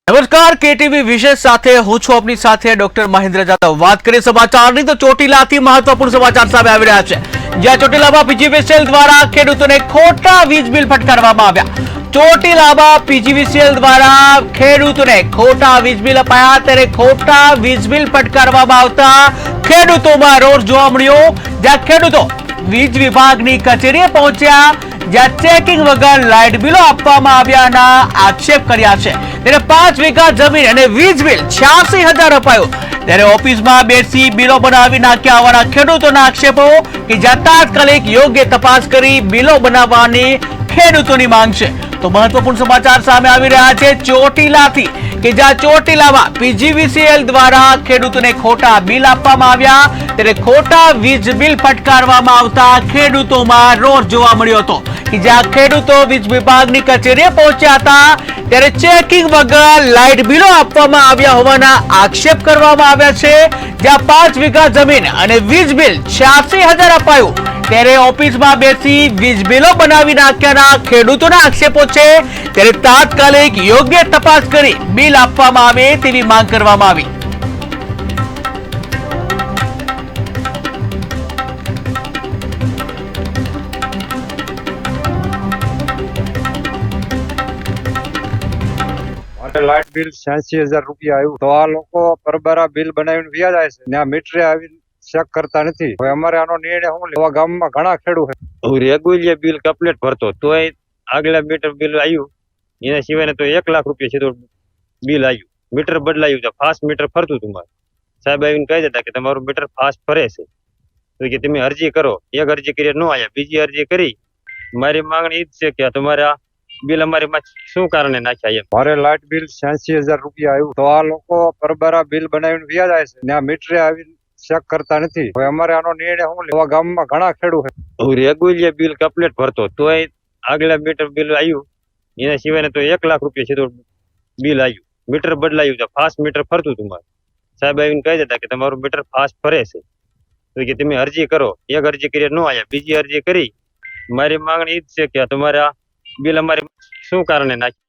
નમસ્કાર, કેટીવી વિશેષ સાથે હું છું આપની સાથે ડોક્ટર મહેન્દ્ર જાદવ। વાત કરીએ સમાચારની તો ચોટીલાથી મહત્વપૂર્ણ સમાચાર સામે આવી રહ્યા છે, જ્યાં ચોટીલામાં પીજીવીસીએલ દ્વારા ખેડૂતોને ખોટા વીજ બિલ ફટકારવામાં આવ્યા। ચોટીલામાં પીજીવીસીએલ દ્વારા ખેડૂતોને ખોટા વીજ બિલ અપાયા, ત્યારે ખોટા વીજ બિલ ફટકારવામાં આવતા ખેડૂતોમાં રોષ જોવા મળ્યો, જ્યાં ખેડૂતો વીજ વિભાગની કચેરીએ પહોંચ્યા, જ્યાં ચેકિંગ વગર લાઇટ બિલો આપવામાં આવ્યાના આક્ષેપ કર્યા છે। ત્યારે 5 વીઘા જમીન અને વીજ બિલ 86,000 અપાયું, ત્યારે ઓફિસમાં બેસી બિલો બનાવી નાખ્યા હોવાના ખેડૂતોના આક્ષેપો, કે જ્યાં તાત્કાલિક યોગ્ય તપાસ કરી બિલો બનાવવાની ખેડૂતોની માંગ છે। તો મહત્વપૂર્ણ સમાચાર સામે આવી રહ્યા છે ચોટીલાથી, કે જ્યાં ચોટીલામાં પીજીવીસીએલ દ્વારા ખેડૂતોને ખોટા બિલ આપવામાં આવ્યા, ત્યારે ખોટા વીજ બિલ ફટકારવામાં આવતા ખેડૂતોમાં રોષ જોવા મળ્યો હતો, કે જ્યાં ખેડૂતો વીજ વિભાગની કચેરીએ પહોંચ્યા હતા, ત્યારે ચેકિંગ વગર લાઇટ બિલો આપવામાં આવ્યા હોવાના આક્ષેપ કરવામાં આવ્યા છે। જ્યાં 5 વીઘા જમીન અને વીજ બિલ 86,000 અપાયું, ત્યારે ઓફિસમાં બેસી વીજ બિલો બનાવી નાખ્યાના ખેડૂતોના આક્ષેપો છે, ત્યારે તાત્કાલિક યોગ્ય તપાસ કરી બિલ આપવામાં આવે તેવી માંગ કરવામાં આવી। લાઇટ બિલ 86,000 રૂપિયા આવ્યું, તો આ લોકો પરબારા બિલ બનાવીને વ્યા જાય છે ને આ મીટરે આવીને ચેક કરતા નથી। હવે અમારે આનો નિર્ણય શું લેવો? ગામમાં ઘણા ખેડૂત હું રેગ્યુલર બિલ કમ્પ્લીટ ભરતો તોય આગલા મીટર બિલ આવ્યું, એના સિવાય તો 1 લાખ રૂપિયા સીધું બિલ આવ્યું। મીટર બદલાયું તો ફાસ્ટ મીટર ફરતું હતું, મારે સાહેબ આવીને કહી દેતા કે તમારું મીટર ફાસ્ટ ફરે છે, તો કે તમે અરજી કરો। એક અરજી કરી ન આવ્યા, બીજી અરજી કરી। મારી માંગણી એ જ છે કે તમારા બિલ અમારી માં શું કારણે નાખ્યા? મારે લાઇટ બિલ 86,000 રૂપિયા આવ્યું, તો આ લોકો પરબારા બિલ બનાવીને વ્યા જાય છે ને આ મીટરે આવીને ચેક કરતા નથી। હવે અમારે આનો નિર્ણય શું લેવો? ગામમાં ઘણા ખેડૂત હું રેગ્યુલર બિલ કમ્પ્લીટ ભરતો તોય આગલા મીટર બિલ આવ્યું, એના સિવાય તો 1 લાખ રૂપિયા સીધું બિલ આવ્યું। મીટર બદલાયું તો ફાસ્ટ મીટર ફરતું હતું, મારે સાહેબ આવીને કહી દેતા કે તમારું મીટર ફાસ્ટ ફરે છે, તો કે તમે અરજી કરો। એક અરજી કરી ન આવ્યા, બીજી અરજી કરી। મારી માંગણી એ જ છે કે તમારા બિલ અમારી શું કારણે નાખ્યા?